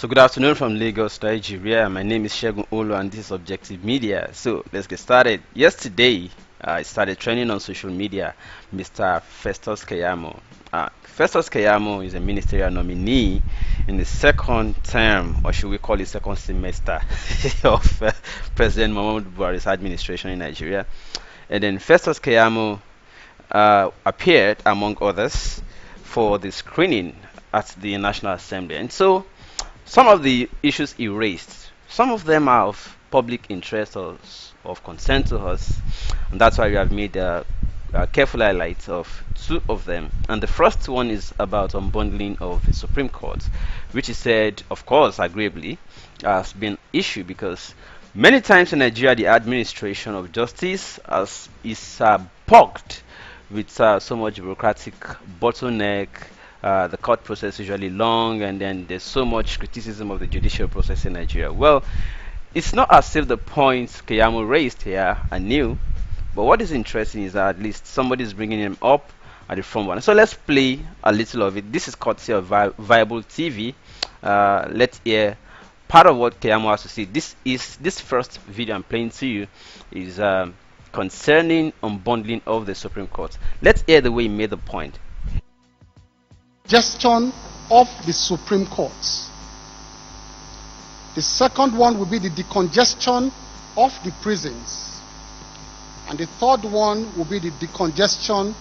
So good afternoon from Lagos, Nigeria. My name is Shegun Olo and this is Objective Media. So let's get started. Yesterday, I started trending on social media, Mr. Festus Keyamo. Festus Keyamo is a ministerial nominee in the second term, or should we call it second semester, of President Muhammadu Buhari's administration in Nigeria. And then Festus Keyamo appeared, among others, for the screening at the National Assembly. And so some of the issues he raised, some of them are of public interest or of concern to us, and that's why we have made a careful highlight of two of them. And the first one is about unbundling of the Supreme Court, which is said, of course, agreeably, has been issued because many times in Nigeria the administration of justice is bogged with so much bureaucratic bottleneck. The court process is usually long, and then there's so much criticism of the judicial process in Nigeria. Well, it's not as if the points Keyamo raised here are new, but what is interesting is that at least somebody is bringing him up at the front one. So let's play a little of it. This is courtesy of Viable TV. Let's hear part of what Keyamo has to say. This first video I'm playing to you is concerning unbundling of the Supreme Court. Let's hear the way he made the point. Gestion of the Supreme Court. The second one will be the decongestion of the prisons. And the third one will be the decongestion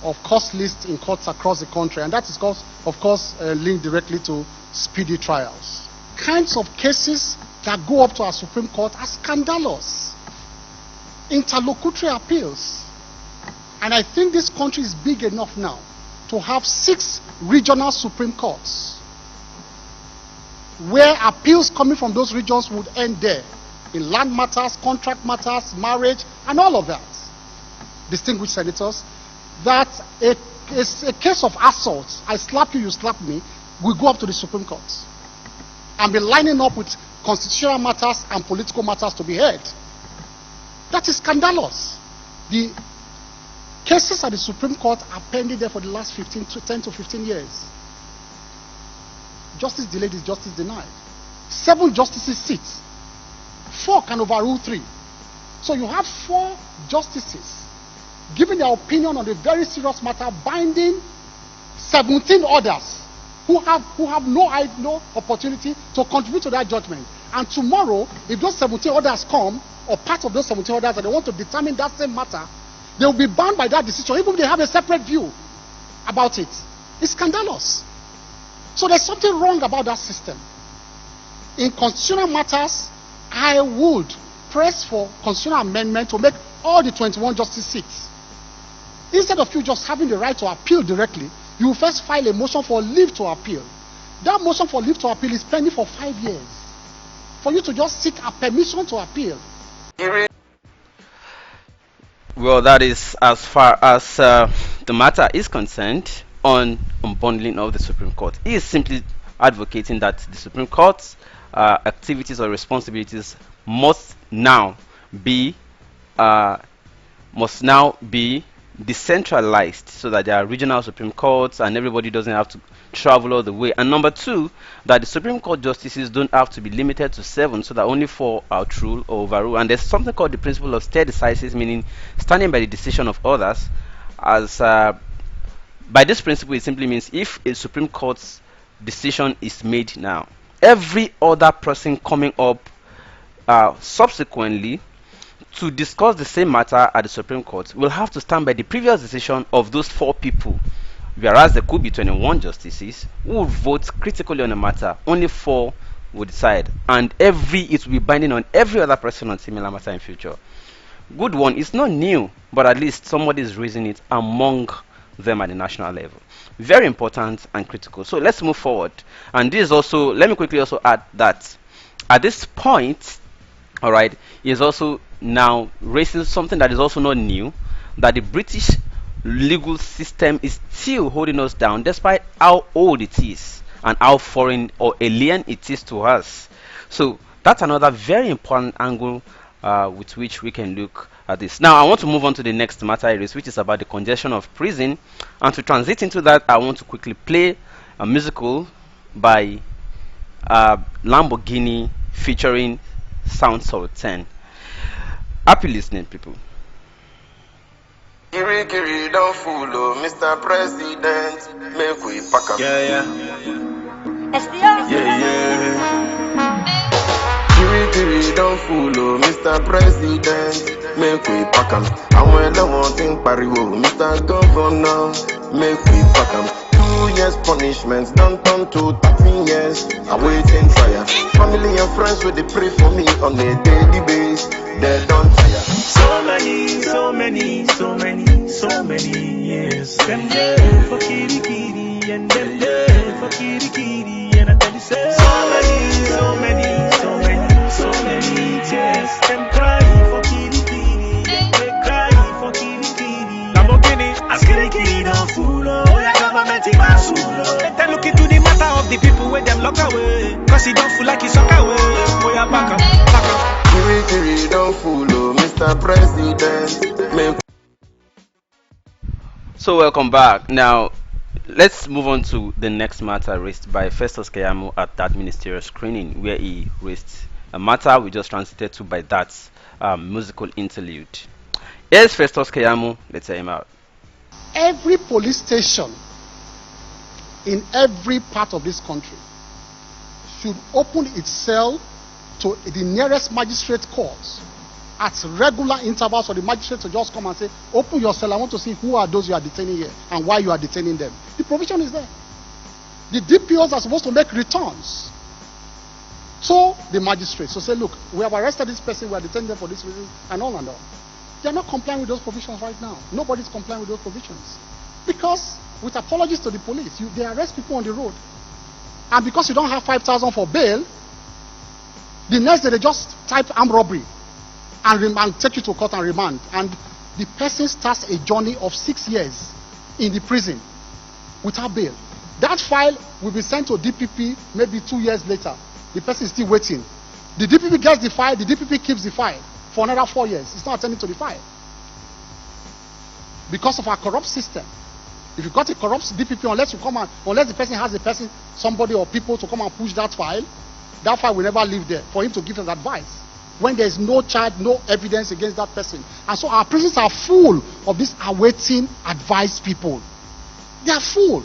of cost lists in courts across the country. And that is, of course, linked directly to speedy trials. Kinds of cases that go up to our Supreme Court are scandalous. Interlocutory appeals. And I think this country is big enough now to have 6 regional Supreme Courts, where appeals coming from those regions would end there, in land matters, contract matters, marriage, and all of that. Distinguished senators, that a case of assault, I slap you, you slap me, will go up to the Supreme Court and be lining up with constitutional matters and political matters to be heard. That is scandalous. The cases at the Supreme Court are pending there for the last 10 to 15 years. Justice delayed is justice denied. 7 justices sit. 4 can overrule 3. So you have 4 justices giving their opinion on a very serious matter, binding 17 others who have no opportunity to contribute to that judgment. And tomorrow, if those 17 others come, or part of those 17 others, and they want to determine that same matter, they will be bound by that decision, even if they have a separate view about it. It's scandalous. So there's something wrong about that system. In constitutional matters, I would press for constitutional amendment to make all the 21 justice seats. Instead of you just having the right to appeal directly, you will first file a motion for leave to appeal. That motion for leave to appeal is pending for 5 years. For you to just seek a permission to appeal. Well, that is as far as the matter is concerned on unbundling of the Supreme Court. He is simply advocating that the Supreme Court's activities or responsibilities must now be decentralized, so that there are regional Supreme Courts and everybody doesn't have to travel all the way. And number 2, that the Supreme Court justices don't have to be limited to 7, so that only 4 outrule or overrule. And there's something called the principle of stare decisis, meaning standing by the decision of others. As by this principle, it simply means if a Supreme Court's decision is made now, every other person coming up subsequently to discuss the same matter at the Supreme Court will have to stand by the previous decision of those 4 people. Whereas there could be 21 justices who would vote critically on a matter, only 4 would decide, and it will be binding on every other person on similar matter in future. Good one. It's not new, but at least somebody is raising it among them at the national level. Very important and critical. So let's move forward. And this is also, let me quickly also add that at this point, all right, is also now raising something that is also not new, that the British legal system is still holding us down despite how old it is and how foreign or alien it is to us. So that's another very important angle with which we can look at this. Now I want to move on to the next matter, which is about the congestion of prison, and to transit into that I want to quickly play a musical by Lamborghini featuring Sound Soul 10. Happy listening, people. Kiri Kiri don't fool, oh, Mr. President. Make we pack up. Yeah, yeah. Yeah. Kiri Kiri don't fool, oh, Mr. President. Make we pack 'em. And when I want to pariwo, Mr. Governor. Make we pack 'em. 2 years punishment, don't turn to 13 years. Awaiting trial. Family and friends will they pray for me on a daily basis. They don't tire. So many years. Them there for kitty kitty and them there for kitty kitty and I tell you say so many tears. Them cry for kitty kitty and they cry for kitty kitty. Lamborghini, as kitty kitty don't fool. Oh, yeah, government in my soul. Let them look into the matter of the people where them lock away. Cause he don't fool like he suck away. Oh, yeah, back up. Kiri Kiri don't fool, oh, Mr. President. Make So welcome back. Now let's move on to the next matter raised by Festus Keyamo at that ministerial screening, where he raised a matter we just transited to by that musical interlude. Here's Festus Keyamo. Let's hear him out. Every police station in every part of this country should open its cell to the nearest magistrate court at regular intervals for the magistrate to just come and say, open your cell, I want to see who are those you are detaining here and why you are detaining them. The provision is there. The DPOs are supposed to make returns. So the magistrates will say, look, we have arrested this person, we are detaining them for this reason, and all and all. They are not complying with those provisions right now. Nobody's complying with those provisions. Because, with apologies to the police, they arrest people on the road. And because you don't have 5,000 for bail, the next day they just type armed robbery and take you to court and remand. And the person starts a journey of 6 years in the prison without bail. That file will be sent to DPP maybe 2 years later. The person is still waiting. The DPP gets the file, the DPP keeps the file for another 4 years. It's not attending to the file. Because of our corrupt system. If you got a corrupt DPP, unless the person has somebody or people to come and push that file will never live there for him to give us advice. When there is no charge, no evidence against that person. And so our prisons are full of these awaiting advice people. They are full.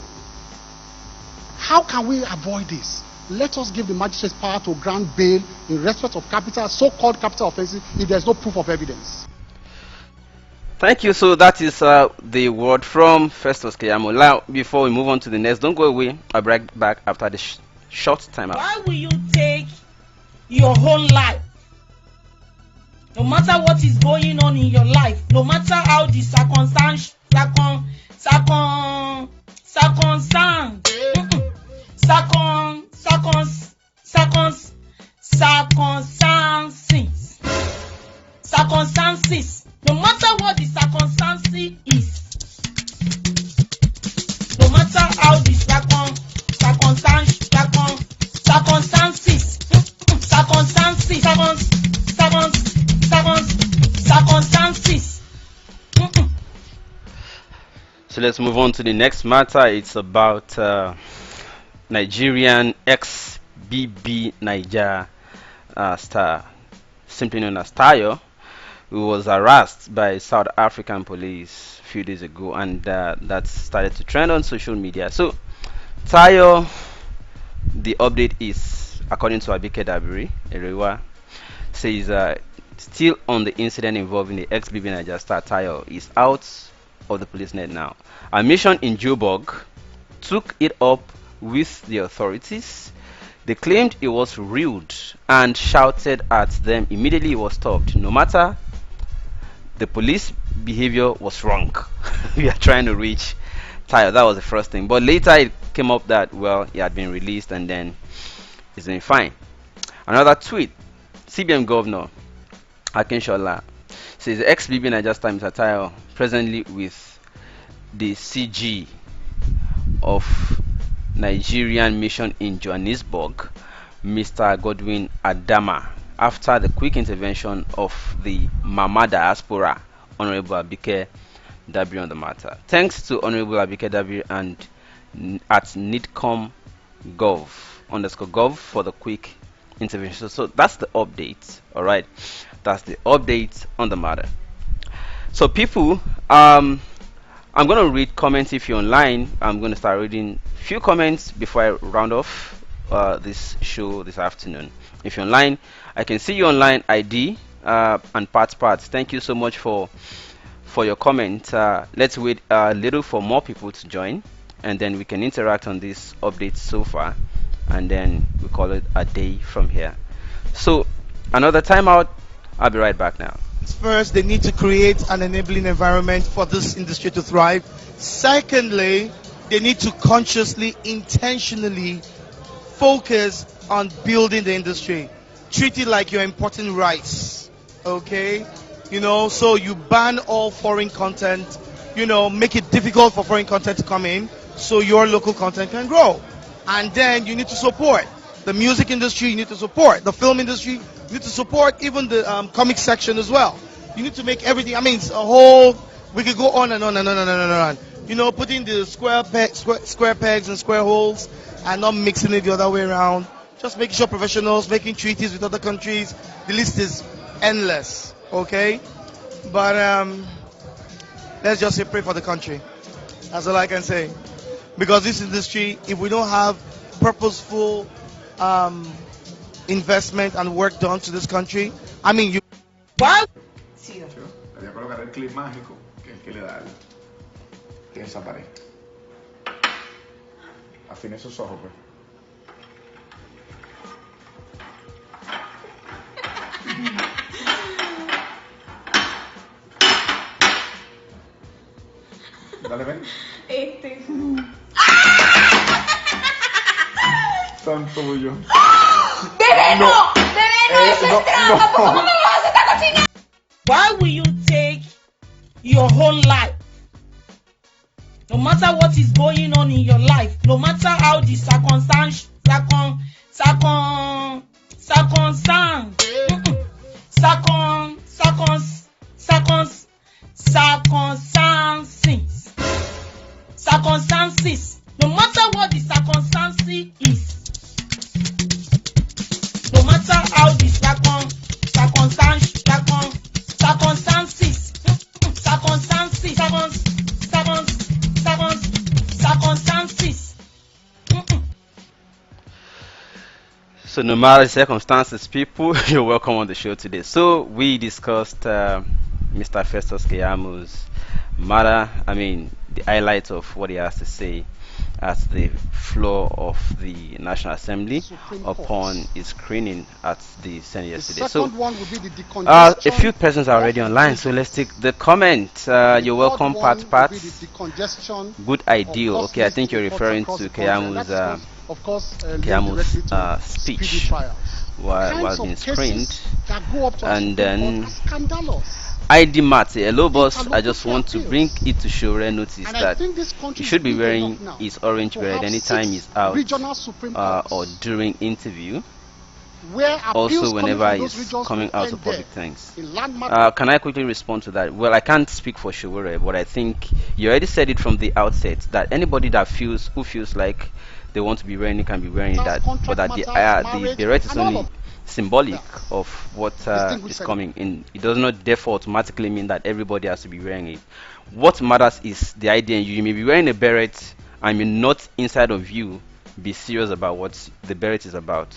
How can we avoid this? Let us give the magistrates power to grant bail in respect of capital, so-called capital offenses, if there is no proof of evidence. Thank you. So that is the word from Festus Keyamo. Now, before we move on to the next, don't go away. I'll be right back after the short timeout. Why will you take your whole life, no matter what is going on in your life, no matter how the circumstances no matter what the circumstances is, no matter how the circumstances. So let's move on to the next matter. It's about Nigerian ex-BB Niger star, simply known as Tayo, who was harassed by South African police a few days ago, and that started to trend on social media. So Tayo, the update is, according to Abike Dabiri Erewa, says still on the incident involving the ex-BB Niger star Tayo is out of the police net now. A mission in Joburg took it up with the authorities. They claimed it was rude and shouted at them. Immediately it was stopped. No matter the police behavior was wrong. We are trying to reach Tayo. That was the first thing. But later it came up that, well, he had been released and then he's doing fine. Another tweet. CBM Governor Akinshola says ex-BB Niger star Mr. Tayo presently with the CG of Nigerian mission in Johannesburg, Mr. Godwin Adama, after the quick intervention of the Mama Diaspora, Honorable Abike Dabiri on the matter. Thanks to Honorable Abike Dabiri and at NIDCOM Gov underscore gov for the quick intervention. So that's the update. All right, that's the update on the matter. So people, I'm gonna read comments. If you're online, I'm gonna start reading few comments before I round off this show this afternoon. If you're online, I can see you online. ID and parts. Thank you so much for your comment. Let's wait a little for more people to join, and then we can interact on this update so far, and then we call it a day from here. So another timeout. I'll be right back now. First, they need to create an enabling environment for this industry to thrive. Secondly, they need to consciously, intentionally focus on building the industry. Treat it like you're importing rice, okay? So you ban all foreign content, make it difficult for foreign content to come in so your local content can grow. And then you need to support the music industry, you need to support the film industry, you need to support even the comic section as well. You need to make everything, it's a whole, we could go on and on and on and on and on. Putting the square pegs and square holes and not mixing it the other way around. Just making sure professionals, making treaties with other countries. The list is endless, okay? But let's just say pray for the country. That's all I can say. Because this industry, if we don't have purposeful investment and work done to this country, you... What? Había colocar el clip mágico que es el que le da que desaparezca. Afine sus ojos, pues. Dale, ven. Tan tuyo. ¡Bebé, no! ¡Bebé, eso es trampa! ¿Por qué me vas a hacer esta cochinada? Why will you take your whole life? No matter what is going on in your life, no matter how the circumstances, no matter what the circumstance is, no matter how the circumstances. So no matter the circumstances, people, you're welcome on the show today. So we discussed Mr. Festus Keyamo's matter. The highlights of what he has to say at the floor of the National Assembly upon his screening at the Senate yesterday. So a few persons are already online, so let's take the comment. You're welcome, Pat. Good idea. Okay, I think you're referring to Keyamo's speech while being screened. And then ID Mate, hello boss, I just want to bring it to Shore notice that he should be wearing his orange beret anytime he's out or during interview. Also whenever he's coming out of public things. Can I quickly respond to that? Well, I can't speak for Shore, but I think you already said it from the outset that anybody who feels like they want to be wearing it can be wearing that, but that the beret is only symbolic of what is coming in. It does not therefore automatically mean that everybody has to be wearing it. What matters is the idea. You may be wearing a beret and may not inside of you be serious about what the beret is about,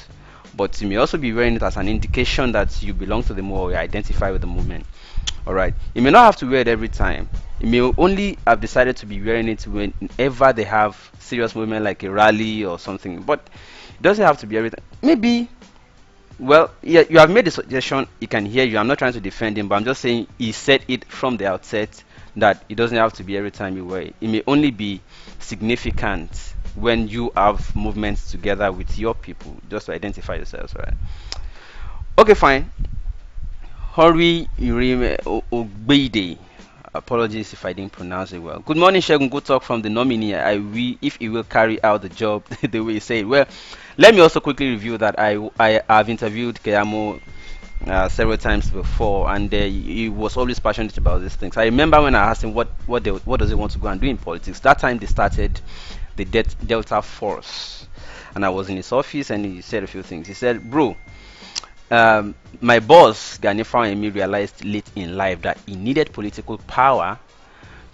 but you may also be wearing it as an indication that you belong to the movement or you identify with the movement. Alright, you may not have to wear it every time. You may only have decided to be wearing it whenever they have serious movement like a rally or something, but it doesn't have to be every time. Maybe, well, yeah, you have made a suggestion. He can hear you. I'm not trying to defend him, but I'm just saying he said it from the outset that it doesn't have to be every time you wear it. It may only be significant when you have movements together with your people, just to identify yourselves, right? Okay, fine. Hori Urime Ogbede. Apologies if I didn't pronounce it well. Good morning, Shegun. Good talk from the nominee. If he will carry out the job the way he said. Well, let me also quickly review that I have interviewed Keyamo several times before, and he was always passionate about these things. I remember when I asked him what does he want to go and do in politics. That time they started the Delta Force, and I was in his office, and he said a few things. He said, "Bro, my boss Ganifan and me realized late in life that he needed political power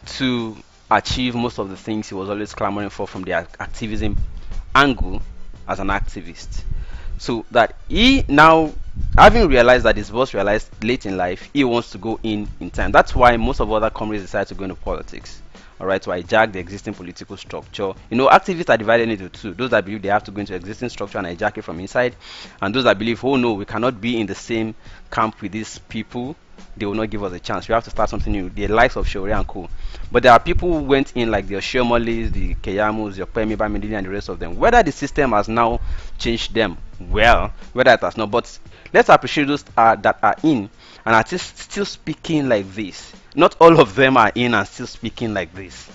to achieve most of the things he was always clamoring for from the activism angle as an activist. So that he now, having realized that his boss realized late in life, he wants to go in time. That's why most of other comrades decide to go into politics. All right, to hijack the existing political structure. You know, activists are divided into two: those that believe they have to go into existing structure and hijack it from inside, and those that believe, oh no, we cannot be in the same camp with these people. They will not give us a chance. We have to start something new. The likes of Shori and Co. But there are people who went in, like the Oshomolis, the Keyamos, the Pemi Bamidili, and the rest of them. Whether the system has now changed them, well, whether it has not, but let's appreciate those that are in and are still speaking like this. Not all of them are in and still speaking like this.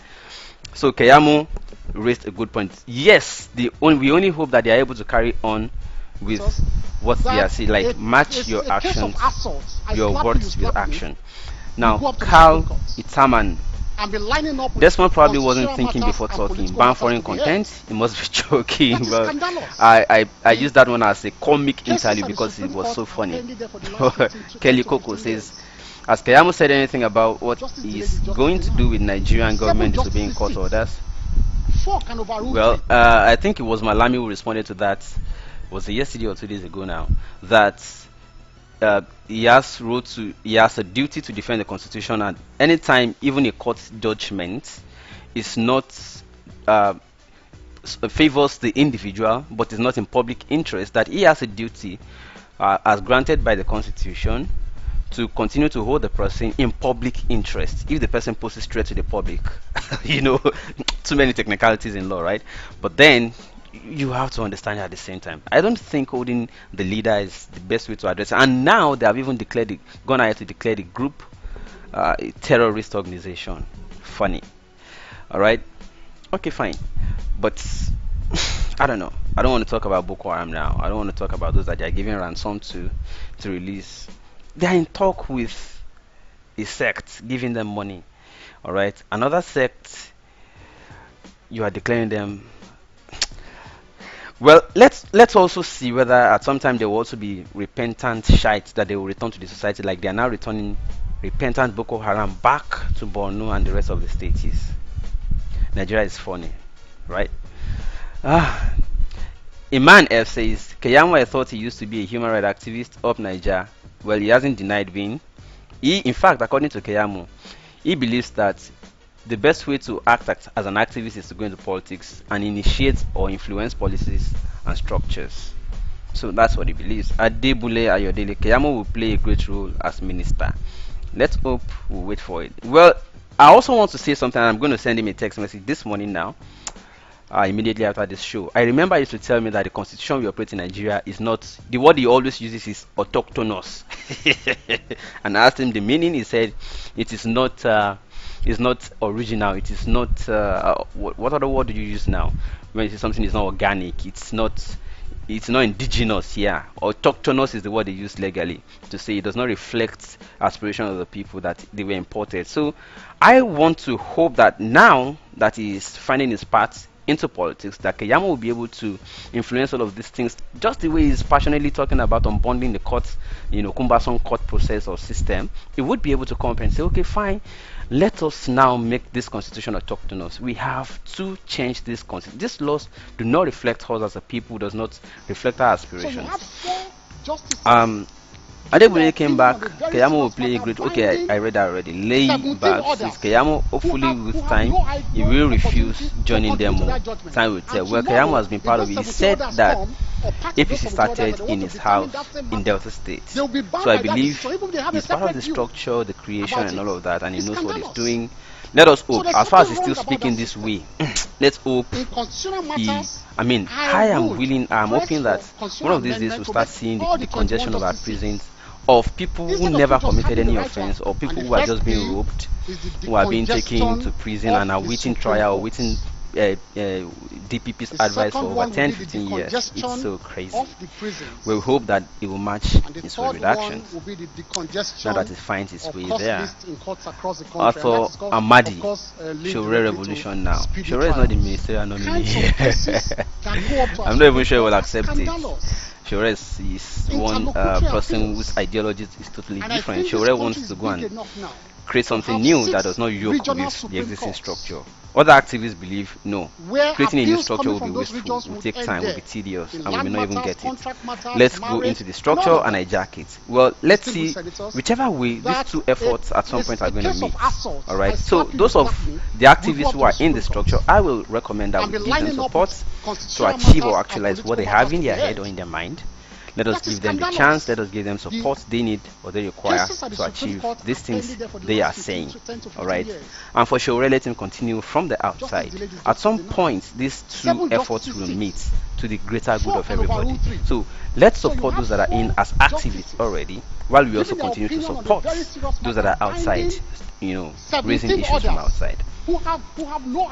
So Keyamo raised a good point. Yes, we only hope that they are able to carry on with what they are saying. Like, match your actions, your words with action. Now, Carl Itaman. Desmond probably wasn't thinking before talking. Ban foreign content, he must be joking. But I use that one as a comic interlude because it was so funny. Kelly Coco says, has Keyamo said anything about what he's going to do with Nigerian government disobeying court orders? Well, I think it was Malami who responded to that. Was it yesterday or 2 days ago now? That he has a duty to defend the constitution, and anytime even a court judgment is not favors the individual but is not in public interest, that he has a duty as granted by the constitution to continue to hold the person in public interest if the person poses threat to the public. You know, too many technicalities in law, right? But then you have to understand it at the same time. I don't think holding the leader is the best way to address it. And now they have even gone ahead to declare the group a terrorist organization. Funny. Alright? Okay, fine. But I don't know. I don't want to talk about Boko Haram now. I don't want to talk about those that they are giving ransom to release. They are in talk with a sect, giving them money. Alright? Another sect, you are declaring them. Well, let's also see whether at some time there will also be repentant shites that they will return to the society, like they are now returning repentant Boko Haram back to Borno and the rest of the states. Nigeria is funny, right? Iman F says, Keyamo, I thought he used to be a human rights activist up Niger. Well, he hasn't denied being. In fact, according to Keyamo, he believes that the best way to act as an activist is to go into politics and initiate or influence policies and structures. So that's what he believes. Adebule Ayodele, Keyamo will play a great role as minister. Let's hope we'll wait for it. Well, I also want to say something. I'm going to send him a text message this morning now, immediately after this show. I remember he used to tell me that the constitution we operate in Nigeria is not, the word he always uses is autochthonous. And I asked him the meaning. He said it is not original. It is not what other word do you use now when you say something is not organic? It's not indigenous. Yeah, autochthonous is the word they use legally to say it does not reflect aspiration of the people, that they were imported. So I want to hope that now that he is finding his path into politics, that Keyamo will be able to influence all of these things, just the way he's passionately talking about unbundling the court, cumbersome court process or system. He would be able to come up and say, okay, fine, let us now make this constitution autochthonous. We have to change this constitution. These laws do not reflect us as a people, does not reflect our aspirations. Adebune came back. Keyamo will play a great. Okay, I read that already. Lay back says Keyamo, hopefully with time he will refuse joining them. Time will tell. Well, Keyamo has been part of it. He said that APC started in his house in Delta State. So I believe he's part of the structure, the creation, and all of that, and he knows what he's doing. Let us hope. As far as he's still speaking this way, let's hope I'm hoping that one of these days we'll start seeing the congestion of our prisons of people who never committed any offense, or people who are just being roped, who are being taken to prison and are waiting trial, or waiting DPP's The advice for second over one will 10, be the 15 years. It's decongestion so crazy. of the prisons. We hope that it will match And the its third reduction one will be the decongestion now that it finds its of way cost there. lists in courts across the country. And that Author is called, Amadi, of course, linked Shore directly to Revolution now. speedy Shore is not the trials. ministerial nominee. Kinds of cases that go up to I'm not even Supreme sure we'll Court are accept it. scandalous. Shore is one Interlocutory person appeals. whose ideology is totally And I different. think this Shore country wants is to go big and enough now create to something have new 6 that does not yoke regional with the Supreme existing Courts, structure. Other activists believe no, where creating a new appeals structure coming will be from those wasteful, regions will would take end time, will there. be tedious, In and we land will not even matters, get it. contract matters, Let's go marriage, into the and all structure of and that. hijack it. Well, let's see Distinguished senators, whichever way these that two efforts at some point are going to case of meet. assault, All I right. So slap you, those you of slap me, the will go activists up who to are the in the Supreme structure, Court. I will recommend that And we be give them lining up support with to constitutional achieve or matters and actualize what they political have in matters their to the head or head. in their mind. Let us That is give them the scandalous. chance. Let us give them support they need or they require Cases at the to Supreme achieve Court these have things pending there for the they are last 15 saying. to 10 to 15 All right. years. And for sure, let him continue from the outside. delayed is At justice some denied. point, these two 7 efforts justices will sit. meet to the greater good 4 of can overrule everybody. 3. So let's So you support have those that are in 4 as activists justices already, while we also giving their continue to opinion on a support very serious those that matter, are outside, binding raising 17 issues from others outside. who have no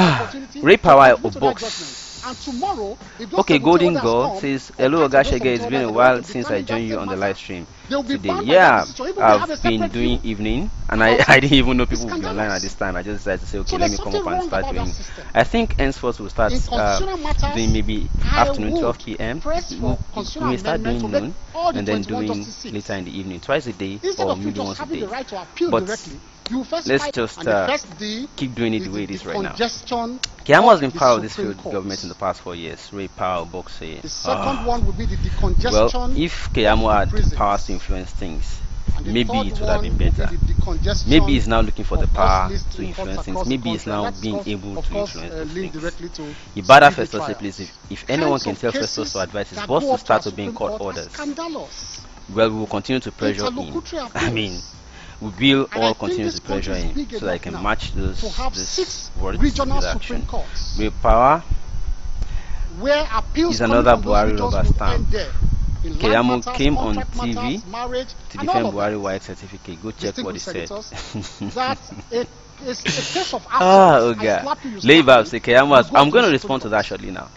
opportunity Ray to Power contribute to that Obox. judgment. And tomorrow, if those Okay, 17 Golden others Girl come, says, or hello 30 of those Ogashege, 17 it's been others a that while want to since I determine that joined you same on the matter, live stream they will be today. bound by Yeah, that decision. Even they have a I've been separate doing view evening and about I it. didn't even know It's people would be online at this scandalous. time. I just decided to say, okay, So let there's me come something up and wrong start about that doing. system. I think henceforth we'll start In constitutional matters, doing maybe I afternoon, 12 would p.m. press for We constitutional may start amendment doing to make noon all the and then 21 doing justice seats. later in the evening, twice a day Instead or of you maybe just once a having day. the right to appeal But directly, you first let's fight, just and the first D keep doing it is the way it is right now. congestion Keyamo has of been the part of this Supreme field Court. government in the past 4 years. Ray Power Box say. The second one would be the decongestion Well, if Keyamo of had the the prisons. powers to influence things, And the maybe third it would have one been would be better. the decongestion Maybe he's now looking for the of power cost lists to in courts influence things. across Maybe the he's country. And now that's being of able of to course, influence those linked things. directly to Ibada speedy Festus trials. please, if anyone Kinds can of tell Festus cases to advise his that boss go to up to start our obeying Supreme court Court are orders, scandalous. well, we will continue to pressure him. Interlocutory I mean, appeals. we will And I all think continue this to pressure country is him big so that I enough can now match to have this 6 words regional with Supreme action. Courts Ray Power where appeals is coming another from those Buhari regions rubber would stamp. end there. In land Keyamo matters, came on contract TV matters, marriage, to and all defend of Buhari that. white certificate. Go check what he said. Senators, that a case of Ah, assault, I okay. slap you, you Leave slap out. me, Say Keyamo will has. go I'm to going to the respond to Supreme that Court. shortly now.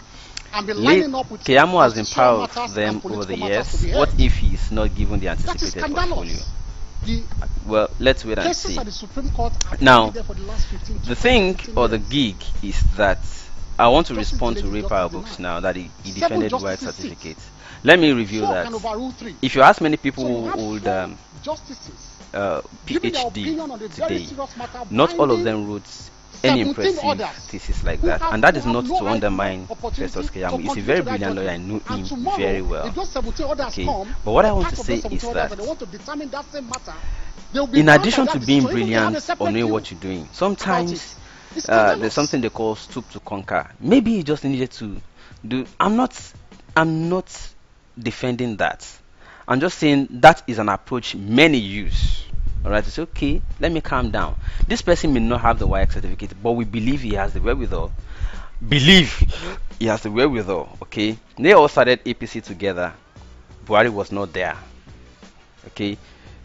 And be lining up with Keyamo has been constitutional part of matters them and over the political matters years. to be What heard. if he's not given the That is anticipated portfolio? scandalous. The Well, let's wait and cases see. at the Supreme Court are Now, there for the last 15 the 10, thing 15 or the years. gig is that I want to Justice respond to delayed Ray is Power justice Books denied. now that he 7 defended the white justices sit. certificate. Let me review 4 that. can overrule 3. If you ask many people So you who have hold 4 justices giving their PhD opinion on a very today, serious matter, not all of binding them wrote any 17 impressive others thesis like who that, have- and that who is have not no to right, undermine no opportunity Festus to Keyamo. He's a contribute very to that brilliant lawyer. I judgment. know And him tomorrow, very well. if those 17 others Okay, come, but what I or want part to of say those 17 is others, that and they want to determine that same matter, they'll be in bound by addition that to decision, being even if they have a brilliant or separate knowing view what you're doing, about it. sometimes It's scandalous. there's something they call stoop to conquer. Maybe he just needed to do. I'm not defending that. I'm just saying that is an approach many use. Alright, it's okay. Let me calm down. This person may not have the YX certificate, but we believe he has the wherewithal. Believe he has the wherewithal. Okay, they all started APC together. Buhari was not there. Okay,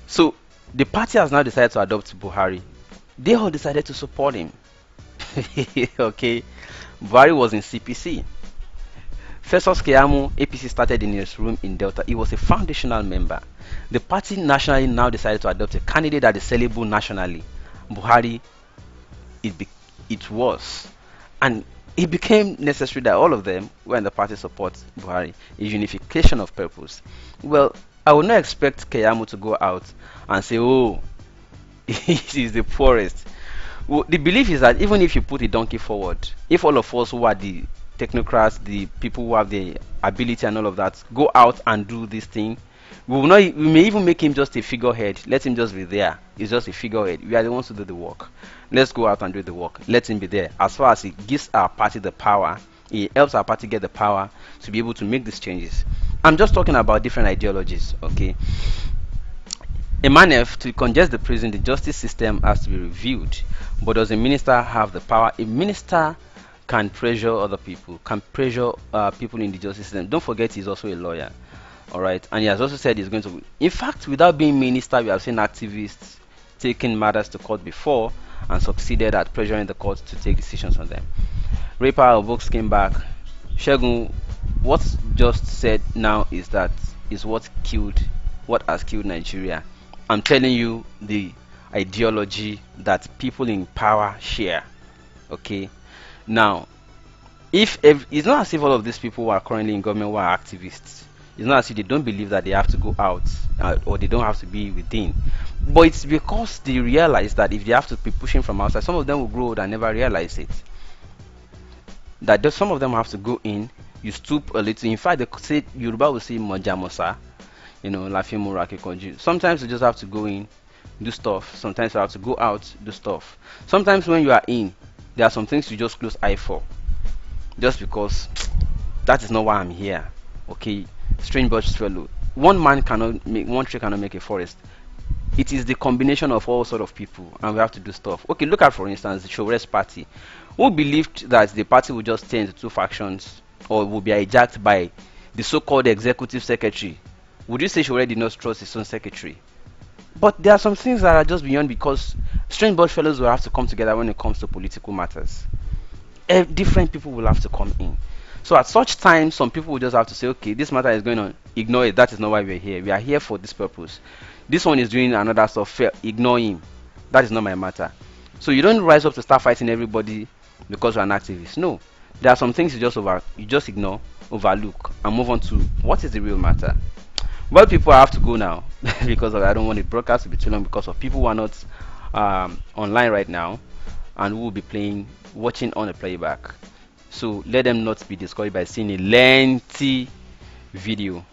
so the party has now decided to adopt Buhari. They all decided to support him. Okay, Buhari was in CPC. Festus Keyamo, APC started in his room in Delta. He was a foundational member. The party nationally now decided to adopt a candidate that is sellable nationally. Buhari, it was. And it became necessary that all of them, when the party supports Buhari, a unification of purpose. Well, I would not expect Keyamo to go out and say, oh, he is the poorest. Well, the belief is that even if you put a donkey forward, if all of us who are the technocrats, the people who have the ability and all of that, go out and do this thing, we may even make him just a figurehead. Let him just be there. He's just a figurehead. We are the ones to do the work. Let's go out and do the work. Let him be there. As far as it gives our party the power, it helps our party get the power to be able to make these changes. I'm just talking about different ideologies, okay? Emanef, to congest the prison, the justice system has to be reviewed. But does a minister have the power? A minister can pressure other people, can pressure people in the justice system. Don't forget he's also a lawyer. Alright, and he has also said he's going to, in fact, without being minister, we have seen activists taking matters to court before, and succeeded at pressuring the court to take decisions on them. Raper of books came back. Shegun, what's just said now is what has killed Nigeria. I'm telling you the ideology that people in power share. Okay, now if it's not as if all of these people who are currently in government were activists. It's not as if they don't believe that they have to go out or they don't have to be within, but it's because they realize that if they have to be pushing from outside, some of them will grow old and never realize it. That some of them have to go in, you stoop a little. In fact, they say Yoruba will say mojamosa, lafimura kekonju. Sometimes you just have to go in, do stuff. Sometimes you have to go out, do stuff. Sometimes when you are in, there are some things you just close eye for, just because that is not why I'm here. Okay, strange but fellow. One tree cannot make a forest. It is the combination of all sort of people, and we have to do stuff. Okay, look at, for instance, the Showres party. Who believed that the party would just turn into two factions or would be hijacked by the so-called executive secretary? Would you say Showres did not trust his own secretary? But there are some things that are just beyond, because strange but fellows will have to come together when it comes to political matters. Different people will have to come in. So at such times, some people will just have to say, okay, this matter is going on, ignore it. That is not why we're here. We are here for this purpose. This one is doing another stuff, ignore him. That is not my matter. So you don't rise up to start fighting everybody because you're an activist. No, there are some things you just ignore, overlook, and move on to what is the real matter. Well, people, I have to go now because I don't want the broadcast to be too long, because of people who are not online right now and who will be watching on a playback. So let them not be discouraged by seeing a lengthy video.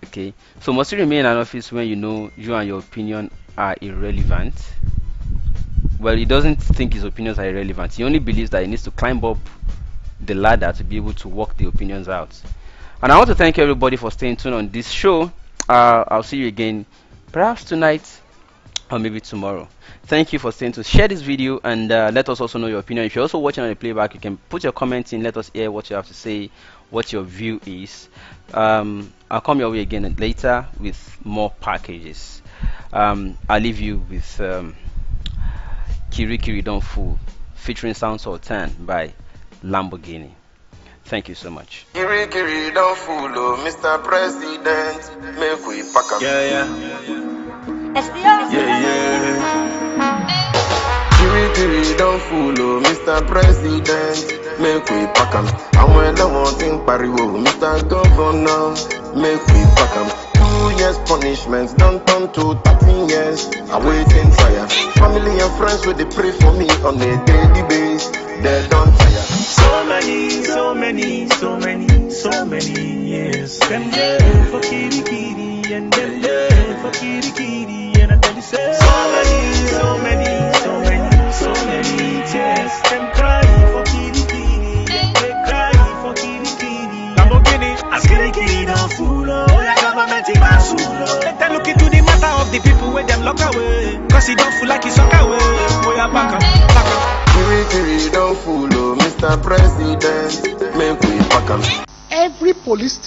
Okay, so must you remain in an office when you know you and your opinion are irrelevant? Well, he doesn't think his opinions are irrelevant. He only believes that he needs to climb up the ladder to be able to work the opinions out. And I want to thank everybody for staying tuned on this show. I'll see you again perhaps tonight or maybe tomorrow. Thank you for staying tuned. Share this video and let us also know your opinion. If you're also watching on the playback, you can put your comments in. Let us hear what you have to say, what your view is. I'll come your way again later with more packages. I'll leave you with Kiri Kiri Don't Fool featuring Sound Sultan by Lamborghini. Thank you so much. Kiri Kiri Don't Fool, oh, Mr. President, make we pack up. Yeah. Kiri Kiri Don't Fool, oh, Mr. President, make we pack 'em. And when I want in Pariwo, Mr. Governor, make we pack 'em. 2 years punishment, don't turn to 13 years. Awaiting trial. Family and friends will they pray for me on a daily basis. They don't tire. So many years. Them there for Kiri Kiri and them there for Kiri Kiri, and I tell you say so many tears. Them cry for Kiri Kiri, and they cry for Kiri Kiri. Lamborghini, as Kiri Kiri don't fool, oh, yeah, government in Masulo. Let them look into the matter of the people where them lock away, cause he don't fool like he suck away. Oh, yeah, back up. Kiri Kiri don't fool, oh, Mr. President, make we pack 'em. Every police